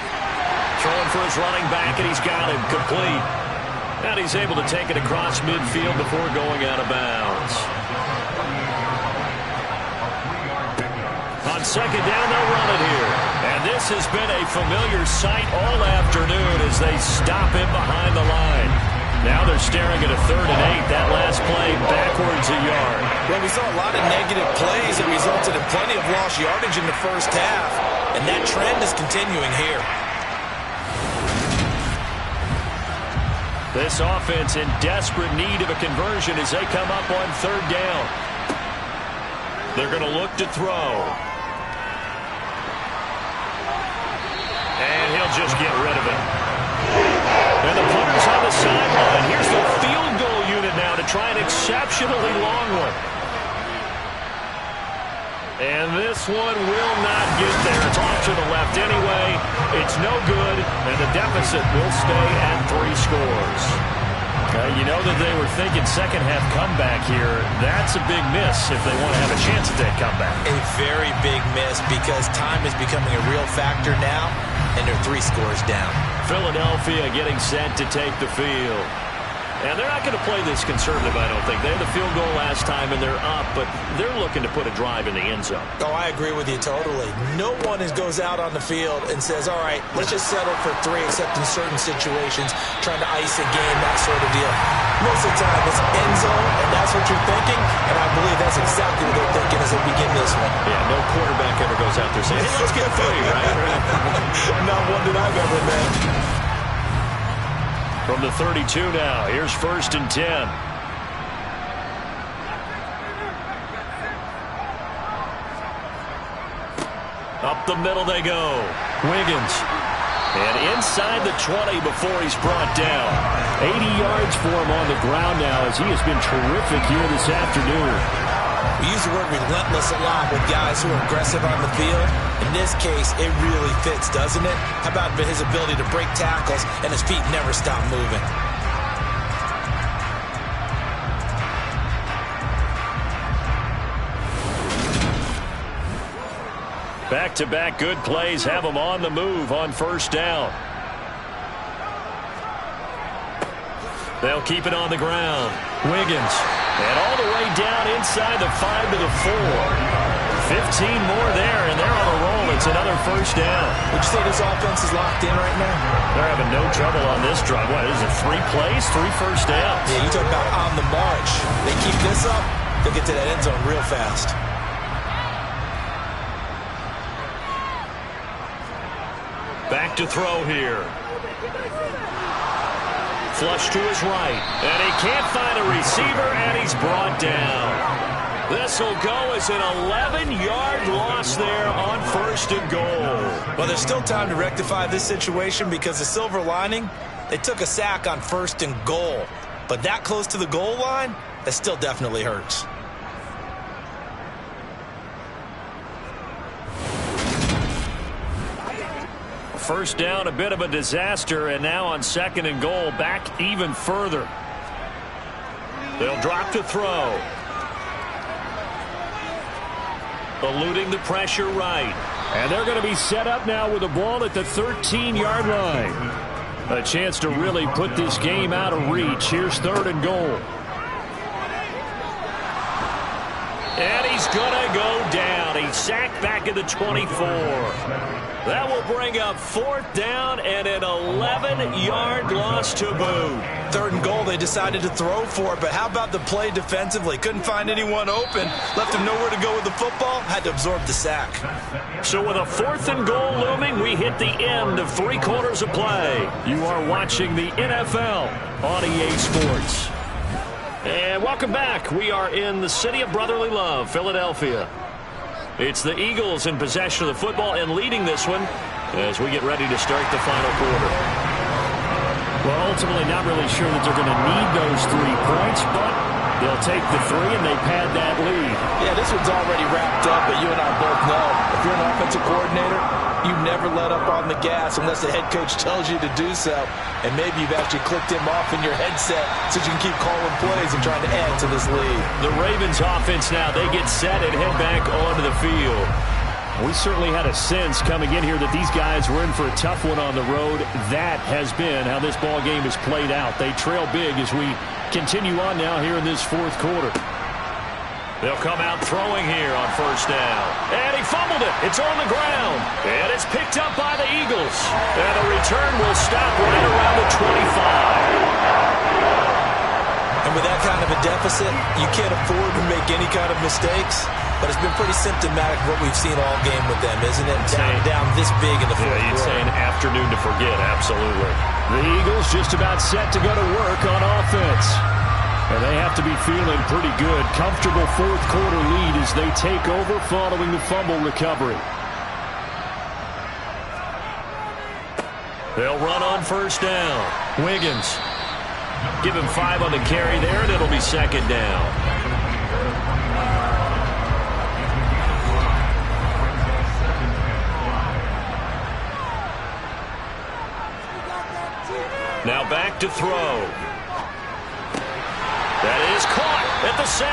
Throwing for his running back, and he's got him complete. And he's able to take it across midfield before going out of bounds. On 2nd down, they'll run it here. And this has been a familiar sight all afternoon as they stop him behind the line. Now they're staring at a 3rd and 8. That last play backwards a yard. Well, we saw a lot of negative plays that resulted in plenty of lost yardage in the first half. And that trend is continuing here. This offense in desperate need of a conversion as they come up on 3rd down. They're going to look to throw. And he'll just get rid of it. And the punter's on the sideline. Here's the field goal unit now to try an exceptionally long one. And this one will not get there. It's off to the left anyway. It's no good, and the deficit will stay at 3 scores. You know that they were thinking second half comeback here. That's a big miss if they want to have a chance at that comeback. A very big miss because time is becoming a real factor now, and they're 3 scores down. Philadelphia getting set to take the field. And they're not going to play this conservative, I don't think. They had the field goal last time, and they're up, but they're looking to put a drive in the end zone. Oh, I agree with you totally. No one goes out on the field and says, all right, let's just settle for 3, except in certain situations, trying to ice a game, that sort of deal. Most of the time, it's end zone, and that's what you're thinking, and I believe that's exactly what they're thinking as they begin this one. Yeah, no quarterback ever goes out there saying, hey, let's get 3, right? Not one that I've ever met. From the 32 now, here's 1st and 10. Up the middle they go. Wiggins. And inside the 20 before he's brought down. 80 yards for him on the ground now as he has been terrific here this afternoon. We use the word relentless a lot with guys who are aggressive on the field. In this case, it really fits, doesn't it? How about his ability to break tackles and his feet never stop moving? Back-to-back good plays have him on the move on 1st down. They'll keep it on the ground. Wiggins. And all the way down inside the 5 to the 4. 15 more there, and they're on a roll. It's another 1st down. Would you say this offense is locked in right now? They're having no trouble on this drive. What, is it 3 plays, 3 first downs? Yeah, you talk about on the march. They keep this up, they'll get to that end zone real fast. Back to throw here. Flush to his right. And he can't find a receiver, and he's brought down. This will go as an 11-yard loss there on 1st and goal. Well, there's still time to rectify this situation because the silver lining, they took a sack on 1st and goal. But that close to the goal line, that still definitely hurts. First down, a bit of a disaster, and now on 2nd and goal, back even further. They'll drop to throw. Eluding the pressure right. And they're going to be set up now with the ball at the 13-yard line. A chance to really put this game out of reach. Here's 3rd and goal. And he's going to go down. He's sacked back at the 24. That will bring up 4th down and an 11-yard loss to boot. 3rd and goal, they decided to throw for it, but how about the play defensively? Couldn't find anyone open, left him nowhere to go with the football, had to absorb the sack. So with a 4th and goal looming, we hit the end of 3 quarters of play. You are watching the NFL on EA Sports. And welcome back. We are in the city of brotherly love, Philadelphia. It's the Eagles in possession of the football and leading this one as we get ready to start the final quarter. Well, ultimately not really sure that they're going to need those 3 points, but they'll take the 3 and they pad that lead. Yeah, this one's already wrapped up, but you and I both know if you're an offensive coordinator, you never let up on the gas unless the head coach tells you to do so. And maybe you've actually clicked him off in your headset so you can keep calling plays and trying to add to this lead. The Ravens offense now, they get set and head back onto the field. We certainly had a sense coming in here that these guys were in for a tough one on the road. That has been how this ball game has played out. They trail big as we continue on now here in this 4th quarter. They'll come out throwing here on 1st down. And he fumbled it. It's on the ground. And it's picked up by the Eagles. And the return will stop right around the 25. And with that kind of a deficit, you can't afford to make any kind of mistakes. But it's been pretty symptomatic of what we've seen all game with them, isn't it? Down this big in the 4th quarter. You'd say an afternoon to forget, absolutely. The Eagles just about set to go to work on offense. And they have to be feeling pretty good. Comfortable 4th quarter lead as they take over following the fumble recovery. They'll run on 1st down. Wiggins. Give him 5 on the carry there, and it'll be 2nd down. Now back to throw. That is caught at the 7.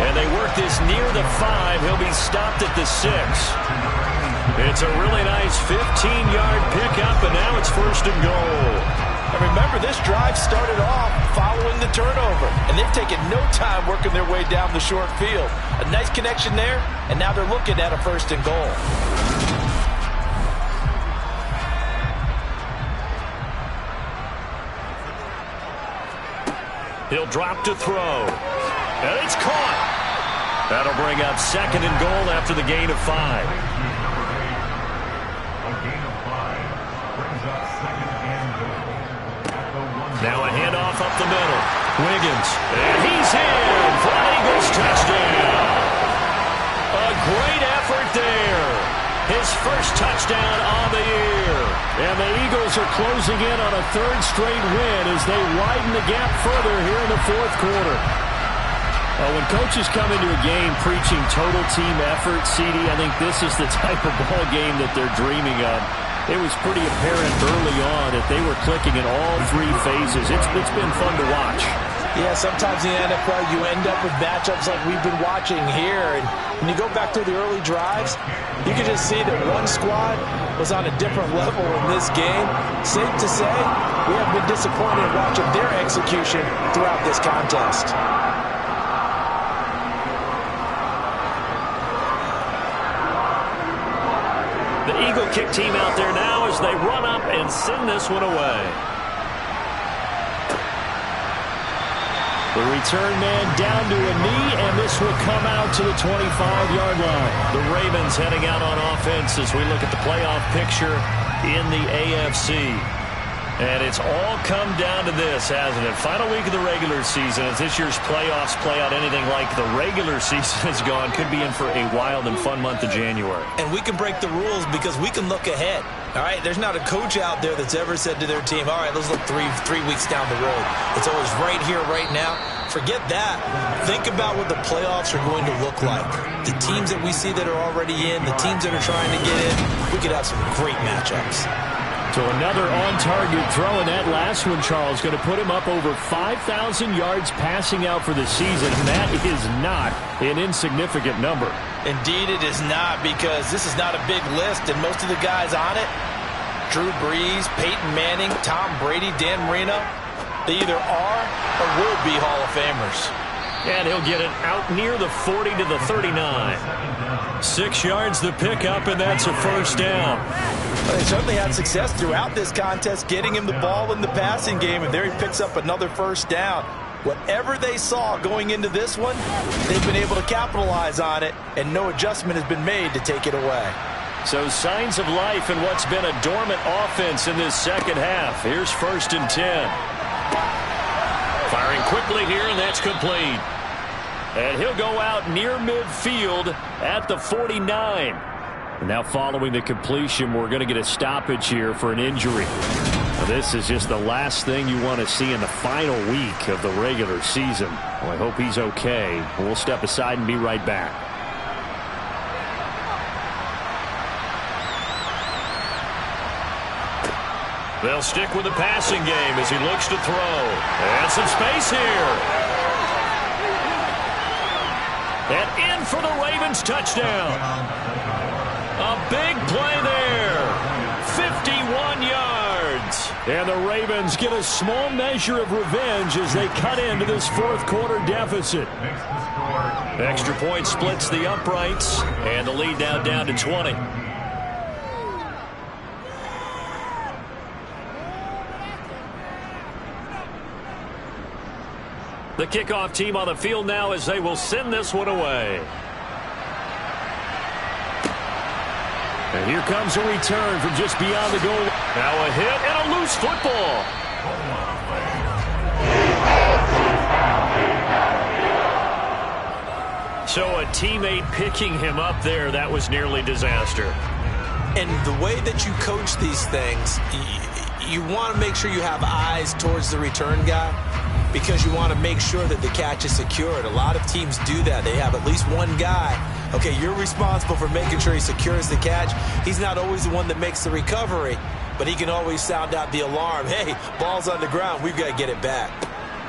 And they work this near the 5. He'll be stopped at the 6. It's a really nice 15-yard pickup, and now it's 1st and goal. And remember, this drive started off following the turnover, and they've taken no time working their way down the short field. A nice connection there, and now they're looking at a 1st and goal. He'll drop to throw. And it's caught. That'll bring up 2nd and goal after the gain of 5. Now a handoff up the middle. Wiggins. And he's in for an Eagles touchdown. A great effort there. His first touchdown on the year. And the Eagles are closing in on a 3rd straight win as they widen the gap further here in the 4th quarter. When coaches come into a game preaching total team effort, CD, I think this is the type of ball game that they're dreaming of. It was pretty apparent early on that they were clicking in all 3 phases. It's been fun to watch. Yeah, sometimes in the NFL you end up with matchups like we've been watching here. And when you go back through the early drives, you can just see that one squad was on a different level in this game. Safe to say, we have been disappointed in watching their execution throughout this contest. The Eagle kick team out there now as they run up and send this one away. The return man down to a knee, and this will come out to the 25-yard line. The Ravens heading out on offense as we look at the playoff picture in the AFC. And it's all come down to this, hasn't it? Final week of the regular season. As this year's playoffs play out anything like the regular season has gone, could be in for a wild and fun month of January. And we can break the rules because we can look ahead. All right, there's not a coach out there that's ever said to their team, all right, let's look three weeks down the road. It's always right here, right now. Forget that. Think about what the playoffs are going to look like. The teams that we see that are already in, the teams that are trying to get in, we could have some great matchups. So another on-target throw, and that last one, Charles, going to put him up over 5,000 yards passing out for the season. And that is not an insignificant number. Indeed it is not, because this is not a big list, and most of the guys on it Drew Brees, Peyton Manning, Tom Brady, Dan Marino, they either are or will be Hall of Famers. And he'll get it out near the 40 to the 39. 6 yards the pickup, and that's a first down. Well, they certainly had success throughout this contest, getting him the ball in the passing game, and there he picks up another first down. Whatever they saw going into this one, they've been able to capitalize on it, and no adjustment has been made to take it away. So signs of life in what's been a dormant offense in this second half. Here's 1st and 10. Firing quickly here, and that's complete. And he'll go out near midfield at the 49. And now following the completion, we're going to get a stoppage here for an injury. Now, this is just the last thing you want to see in the final week of the regular season. Well, I hope he's okay. We'll step aside and be right back. They'll stick with the passing game as he looks to throw. And some space here. And in for the Ravens touchdown. A big play there. 51 yards. And the Ravens get a small measure of revenge as they cut into this fourth quarter deficit. Extra point splits the uprights. And the lead now down to 20. The kickoff team on the field now as they will send this one away. And here comes a return from just beyond the goal. Now a hit and a loose football. So a teammate picking him up there, that was nearly disaster. And the way that you coach these things, you want to make sure you have eyes towards the return guy, because you want to make sure that the catch is secured. A lot of teams do that. They have at least one guy. Okay, you're responsible for making sure he secures the catch. He's not always the one that makes the recovery, but he can always sound out the alarm. Hey, ball's on the ground. We've got to get it back.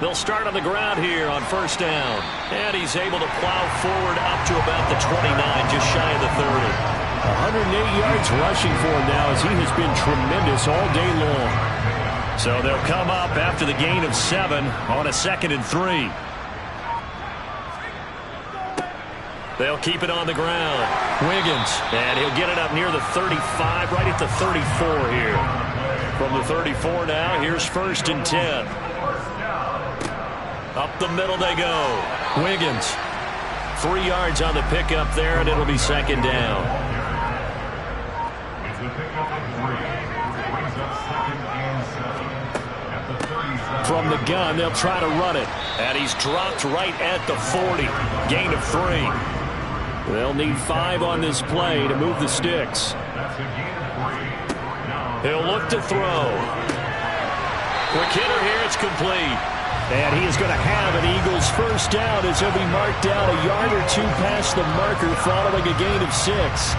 They'll start on the ground here on first down. And he's able to plow forward up to about the 29, just shy of the 30. 108 yards rushing for him now as he has been tremendous all day long. So they'll come up after the gain of 7 on a 2nd and 3. They'll keep it on the ground. Wiggins, and he'll get it up near the 35, right at the 34 here. From the 34 now, here's 1st and 10. Up the middle they go. Wiggins, 3 yards on the pickup there, and it'll be 2nd down. From the gun, they'll try to run it. And he's dropped right at the 40. Gain of 3. They'll need 5 on this play to move the sticks. He'll look to throw. Quick hitter here, it's complete. And he is going to have an Eagles first down as he'll be marked down a yard or 2 past the marker following a gain of 6.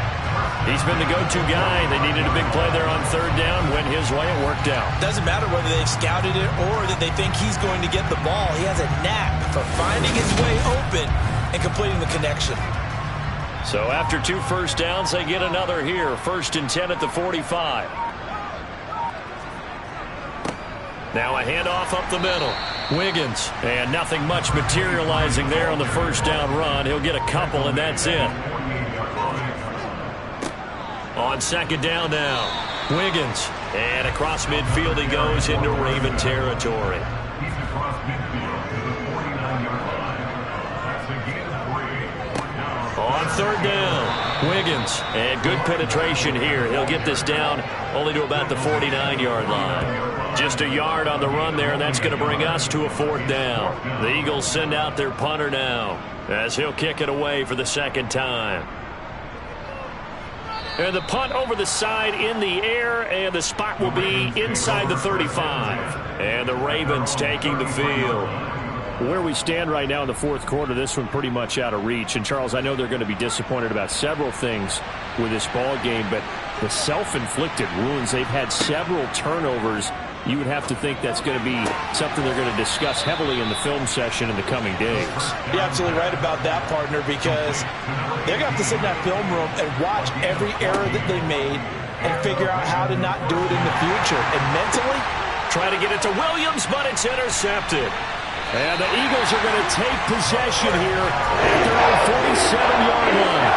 He's been the go-to guy. They needed a big play there on 3rd down. Went his way. It worked out. Doesn't matter whether they've scouted it or that they think he's going to get the ball. He has a knack for finding his way open and completing the connection. So after 2 first downs, they get another here. 1st and 10 at the 45. Now a handoff up the middle. Wiggins. And nothing much materializing there on the first down run. He'll get a couple, and that's it. On 2nd down now, Wiggins. And across midfield he goes into Raven territory. On 3rd down, Wiggins. And good penetration here. He'll get this down only to about the 49-yard line. Just a yard on the run there, and that's going to bring us to a 4th down. The Eagles send out their punter now as he'll kick it away for the 2nd time. And the punt over the side in the air, and the spot will be inside the 35. And the Ravens taking the field. Where we stand right now in the 4th quarter, this one pretty much out of reach. And, Charles, I know they're going to be disappointed about several things with this ball game, but the self-inflicted wounds, they've had several turnovers. You would have to think that's going to be something they're going to discuss heavily in the film session in the coming days. You're absolutely right about that, partner, because they're going to have to sit in that film room and watch every error that they made and figure out how to not do it in the future. And mentally, try to get it to Williams, but it's intercepted. And the Eagles are going to take possession here at their own 47-yard line.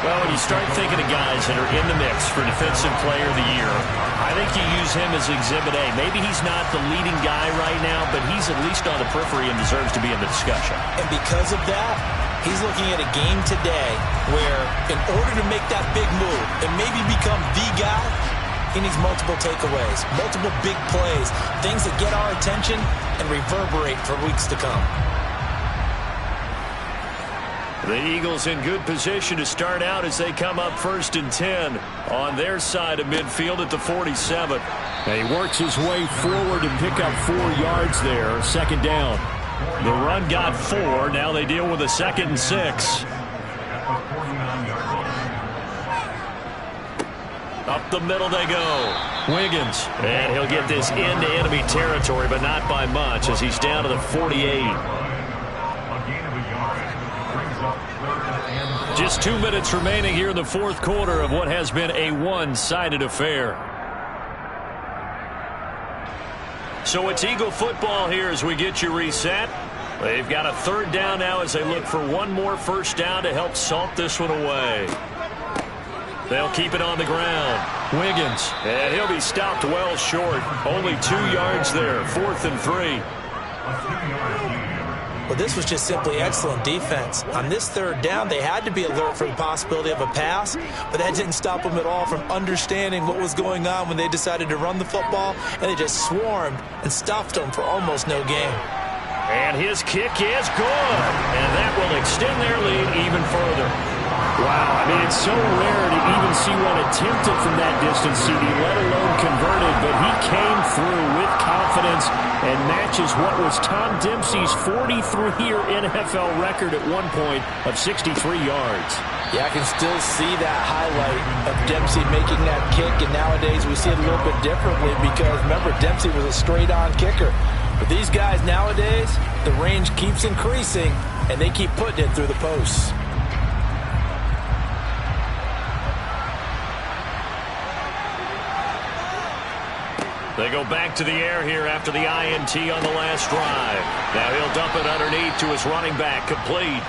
Well, when you start thinking of guys that are in the mix for Defensive Player of the Year, I think you use him as Exhibit A. Maybe he's not the leading guy right now, but he's at least on the periphery and deserves to be in the discussion. And because of that, he's looking at a game today where in order to make that big move and maybe become the guy, he needs multiple takeaways, multiple big plays, things that get our attention and reverberate for weeks to come. The Eagles in good position to start out as they come up 1st and 10 on their side of midfield at the 47. And he works his way forward and pick up 4 yards there, 2nd down. The run got 4. Now they deal with a 2nd and 6. Up the middle they go. Wiggins. And he'll get this into enemy territory, but not by much as he's down to the 48. Just 2 minutes remaining here in the 4th quarter of what has been a one-sided affair. So it's Eagle football here as we get you reset. They've got a 3rd down now as they look for one more 1st down to help salt this one away. They'll keep it on the ground. Wiggins. And he'll be stopped well short. Only 2 yards there. 4th and 3. Well, this was just simply excellent defense. On this 3rd down, they had to be alert for the possibility of a pass, but that didn't stop them at all from understanding what was going on when they decided to run the football, and they just swarmed and stuffed them for almost no gain. And his kick is good, and that will extend their lead even further. Wow, I mean, it's so rare to even see one attempted from that distance, CD, let alone converted, but he came through with confidence and matches what was Tom Dempsey's 43-year NFL record at one point of 63 yards. Yeah, I can still see that highlight of Dempsey making that kick, and nowadays we see it a little bit differently because, remember, Dempsey was a straight-on kicker. But these guys nowadays, the range keeps increasing, and they keep putting it through the posts. They go back to the air here after the INT on the last drive. Now he'll dump it underneath to his running back, complete.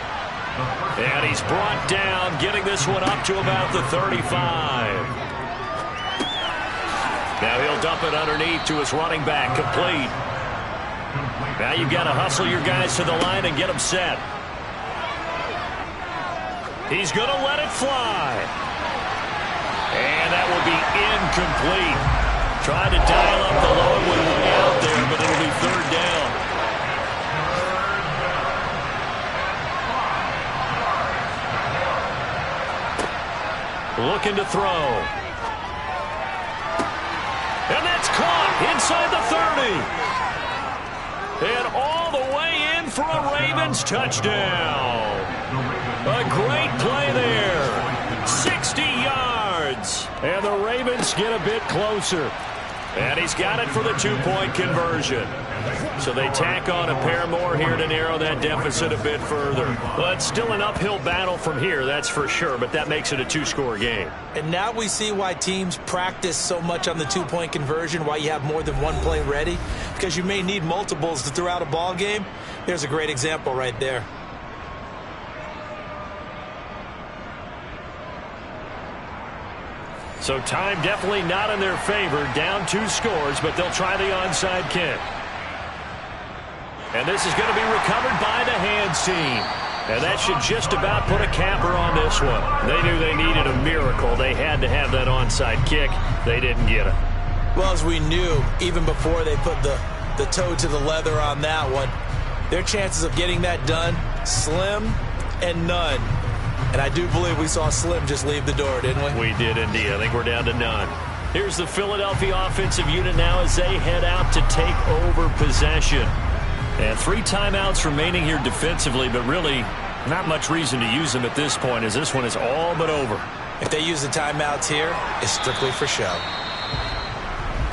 And he's brought down, getting this one up to about the 35. Now he'll dump it underneath to his running back, complete. Now you've got to hustle your guys to the line and get them set. He's going to let it fly. And that will be incomplete. Tried to dial up the long one way out there, but it'll be 3rd down. Looking to throw. And that's caught inside the 30. And all the way in for a Ravens touchdown. A great play there. 60 yards. And the Ravens get a bit closer. And he's got it for the 2-point conversion. So they tack on a pair more here to narrow that deficit a bit further. But still an uphill battle from here, that's for sure. But that makes it a 2-score game. And now we see why teams practice so much on the 2-point conversion, why you have more than one play ready. Because you may need multiples to throw out a ball game. Here's a great example right there. So time definitely not in their favor. Down 2 scores, but they'll try the onside kick. And this is going to be recovered by the hands team. And that should just about put a capper on this one. They knew they needed a miracle. They had to have that onside kick. They didn't get it. Well, as we knew, even before they put the toe to the leather on that one, their chances of getting that done, slim and none. And I do believe we saw Slim just leave the door, didn't we? We did indeed. I think we're down to none. Here's the Philadelphia offensive unit now as they head out to take over possession. And 3 timeouts remaining here defensively, but really not much reason to use them at this point as this one is all but over. If they use the timeouts here, it's strictly for show.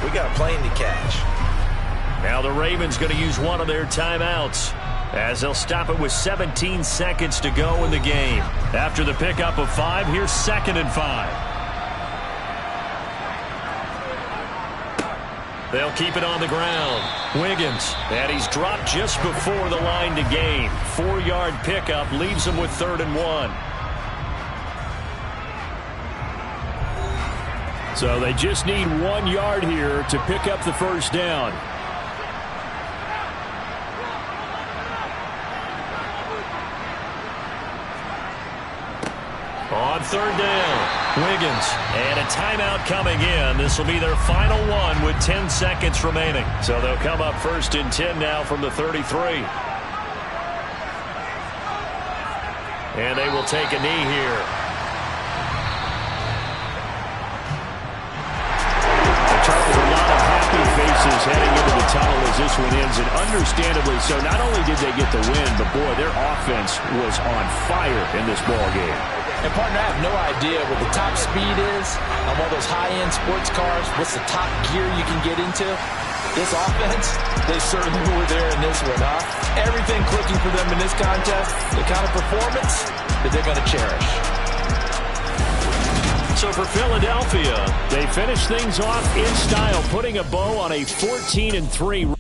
We got a plane to catch. Now the Ravens going to use one of their timeouts as they'll stop it with 17 seconds to go in the game. After the pickup of 5, here's 2nd and 5. They'll keep it on the ground. Wiggins. And he's dropped just before the line to gain. 4-yard pickup leaves him with 3rd and 1. So they just need 1 yard here to pick up the first down. On 3rd down, Wiggins. And a timeout coming in. This will be their final one with 10 seconds remaining. So they'll come up 1st and 10 now from the 33. And they will take a knee here. Faces heading into the tunnel as this one ends, and understandably so. Not only did they get the win, but boy, their offense was on fire in this ball game. And partner, I have no idea what the top speed is on one of those high-end sports cars. What's the top gear you can get into? This offense, they certainly were there in this one, huh? Everything clicking for them in this contest, the kind of performance that they're going to cherish. So for Philadelphia, they finish things off in style, putting a bow on a 14-3